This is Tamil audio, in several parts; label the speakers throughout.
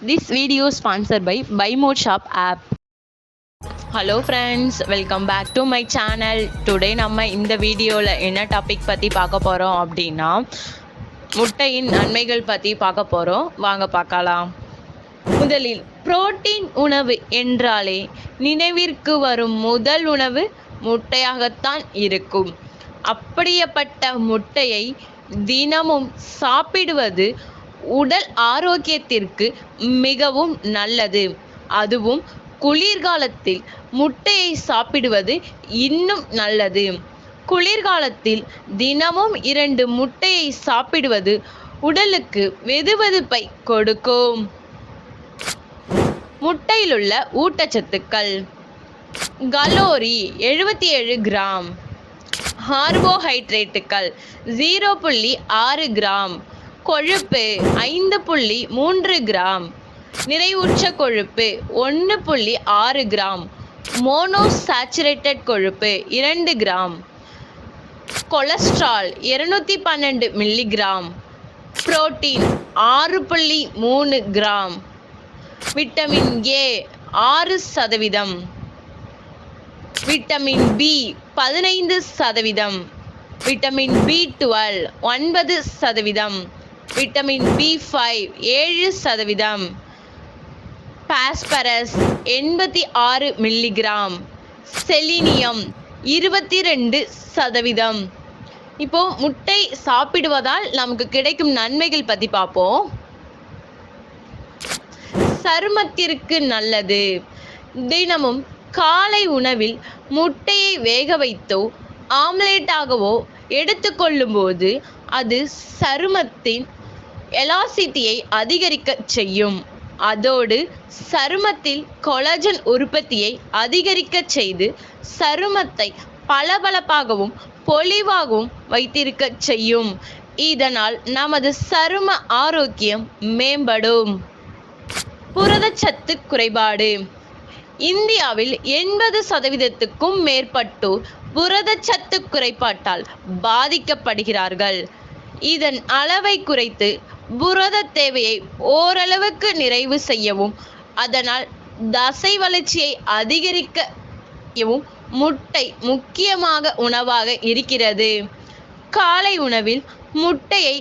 Speaker 1: This video is sponsored by Buy More Shop app. Hello friends, welcome back to my channel. Today நம்ம இந்த வீடியோவில் என்ன டாபிக் பற்றி பார்க்க போகிறோம் அப்படின்னா, முட்டையின் நன்மைகள் பற்றி பார்க்க போகிறோம். வாங்க பார்க்கலாம். முதலில் புரோட்டீன் உணவு என்றாலே நினைவிற்கு வரும் முதல் உணவு முட்டையாகத்தான் இருக்கும். அப்படியேப்பட்ட முட்டையை தினமும் சாப்பிடுவது உடல் ஆரோக்கியத்திற்கு மிகவும் நல்லது. அதுவும் குளிர்காலத்தில் முட்டையை சாப்பிடுவது இன்னும் நல்லது. குளிர்காலத்தில் தினமும் 2 முட்டையை சாப்பிடுவது உடலுக்கு வெதுவெதுப்பை கொடுக்கும். முட்டையிலுள்ள ஊட்டச்சத்துக்கள்: கலோரி 77 கிராம், கார்போஹைட்ரேட்டுகள் 0.6 கிராம், கொழுப்பு 5.3 கிராம், நிறைவுற்ற கொழுப்பு 1.6 கிராம், மோனோசாச்சுரேட்டட் கொழுப்பு 2 gram, cholesterol 212 milligram, protein 6.3 gram, vitamin A 6%, vitamin B 15%, vitamin பி12 9%, vitamin B five 7%, phosphorus 86 milligram, selenium 22%. இப்போ முட்டை சாப்பிடுவதால் நமக்கு கிடைக்கும் நன்மைகள் பற்றி பார்ப்போம். சருமத்திற்கு நல்லது. தினமும் காலை உணவில் முட்டையை வேக வைத்தோ ஆம்லேட்டாகவோ எடுத்துக்கொள்ளும்போது அது சருமத்தின் எலாசிட்டியை அதிகரிக்க செய்யும். அதோடு சருமத்தில் கொலாஜன் உற்பத்தியை அதிகரிக்க செய்து சருமத்தை பளபளப்பாகவும் பொலிவாகவும் வைத்திருக்க செய்யும். இதனால் நமது சரும ஆரோக்கியம் மேம்படும். புரதச்சத்து குறைபாடு. இந்தியாவில் 80%க்கும் மேற்பட்டோர் புரதச்சத்து குறைபாட்டால் பாதிக்கப்படுகிறார்கள். இதன் அளவை குறைத்து புரத தேவையை ஓரளவுக்கு நிறைவு செய்யவும் அதனால் தசை வளர்ச்சியை அதிகரிக்கவும் முட்டை முக்கியமாக உணவாக இருக்கிறது. காலை உணவில் முட்டையை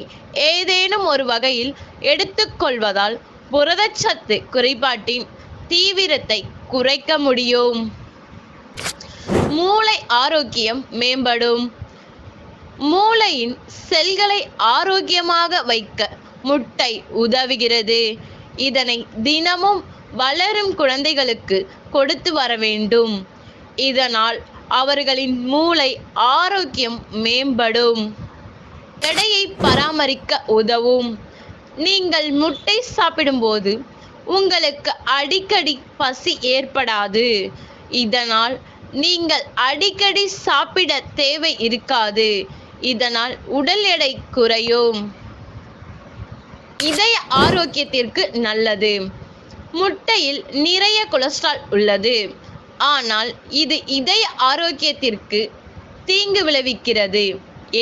Speaker 1: ஏதேனும் ஒரு வகையில் எடுத்துக்கொள்வதால் புரதச்சத்து குறைபாட்டின் தீவிரத்தை குறைக்க முடியும். மூளை ஆரோக்கியம் மேம்படும். மூளையின் செல்களை ஆரோக்கியமாக வைக்க முட்டை உதவுகிறது. இதனை தினமும் வளரும் குழந்தைகளுக்கு கொடுத்து வர வேண்டும். இதனால் அவர்களின் மூளை ஆரோக்கியம் மேம்படும். எடையை பராமரிக்க உதவும். நீங்கள் முட்டை சாப்பிடும்போது உங்களுக்கு அடிக்கடி பசி ஏற்படாது. இதனால் நீங்கள் அடிக்கடி சாப்பிட தேவை இருக்காது. இதனால் உடல் எடை குறையும். இதய ஆரோக்கியத்திற்கு நல்லது. முட்டையில் நிறைய கொலஸ்ட்ரால் உள்ளது. ஆனால் இது இதய ஆரோக்கியத்திற்கு தீங்கு விளைவிக்கிறது.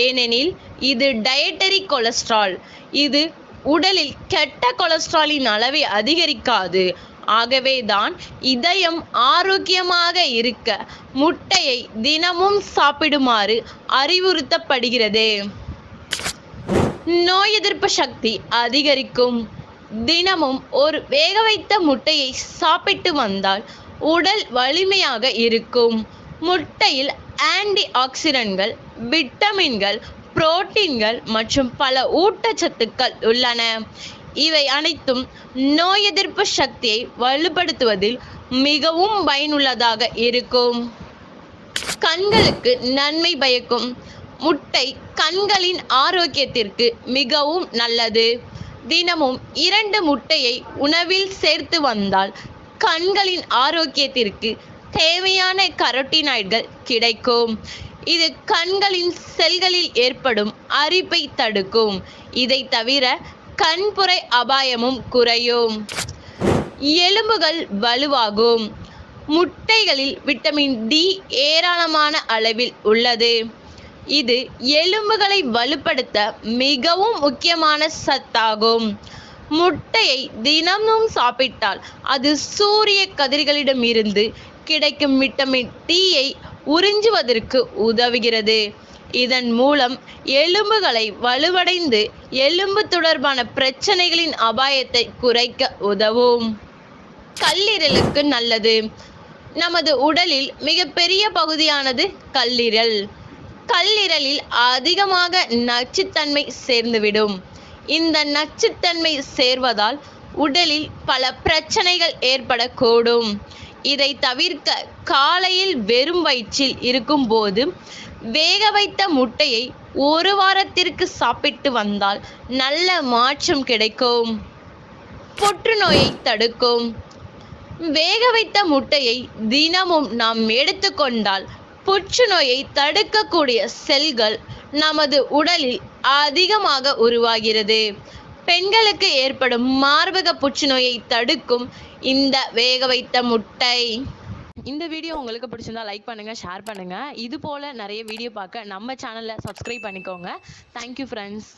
Speaker 1: ஏனெனில் இது டயட்டரி கொலஸ்ட்ரால். இது உடலில் கெட்ட கொலஸ்ட்ராலின் அளவை அதிகரிக்காது. ஆகவேதான் இதயம் ஆரோக்கியமாக இருக்க முட்டையை தினமும் சாப்பிடுமாறு அறிவுறுத்தப்படுகிறது. நோய் எதிர்ப்பு சக்தி அதிகரிக்கும். தினமும் ஒரு வேக வைத்த முட்டையை சாப்பிட்டு வந்தால் உடல் வலிமையாக இருக்கும். முட்டையில் ஆன்டி ஆக்சிடென்ட்கள், விட்டமின்கள், புரோட்டீன்கள் மற்றும் பல ஊட்டச்சத்துக்கள் உள்ளன. இவை அனைத்தும் நோய் எதிர்ப்பு சக்தியை வலுப்படுத்துவதில் மிகவும் பயனுள்ளதாக இருக்கும். கண்களுக்கு நன்மை பயக்கும். முட்டை கண்களின் ஆரோக்கியத்திற்கு மிகவும் நல்லது. தினமும் 2 முட்டையை உணவில் சேர்த்து வந்தால் கண்களின் ஆரோக்கியத்திற்கு தேவையான கரோட்டினாய்டுகள் கிடைக்கும். இது கண்களின் செல்களில் ஏற்படும் அரிப்பை தடுக்கும். இதை தவிர கண்புரை அபாயமும் குறையும். எலும்புகள் வலுவாகும். முட்டைகளில் விட்டமின் டி ஏராளமான அளவில் உள்ளது. இது எலும்புகளை வலுப்படுத்த மிகவும் முக்கியமான சத்தாகும். முட்டையை தினமும் சாப்பிட்டால் அது சூரிய கதிர்களிடமிருந்து கிடைக்கும் விட்டமின் டியை உறிஞ்சுவதற்கு உதவுகிறது. இதன் மூலம் எலும்புகளை வலுவடைந்து எலும்பு தொடர்பான பிரச்சனைகளின் அபாயத்தை குறைக்க உதவும். கல்லீரலுக்கு நல்லது. நமது உடலில் மிகப்பெரிய பகுதியானது கல்லீரல். கல்லீரலில் அதிகமாக நச்சுத்தன்மை சேர்ந்துவிடும். இந்த நச்சுத்தன்மை சேர்வதால் உடலில் பல பிரச்சனைகள் ஏற்படக்கூடும். இதை தவிர்க்க காலையில் வெறும் வயிற்றில் இருக்கும்போது வேக வைத்த முட்டையை 1 வாரத்திற்கு சாப்பிட்டு வந்தால் நல்ல மாற்றம் கிடைக்கும். புற்றுநோயை தடுக்கும். வேக வைத்த முட்டையை தினமும் நாம் எடுத்துக்கொண்டால் புற்றுநோயை தடுக்கக்கூடிய செல்கள் நமது உடலில் அதிகமாக உருவாகிறது. பெண்களுக்கு ஏற்படும் மார்பக புற்றுநோயை தடுக்கும் இந்த வேக வைத்த முட்டை. இந்த வீடியோ உங்களுக்கு பிடிச்சிருந்தா லைக் பண்ணுங்க, ஷேர் பண்ணுங்க. இது போல நிறைய வீடியோ பார்க்க நம்ம சேனலை சப்ஸ்கிரைப் பண்ணிக்கோங்க. Thank you friends.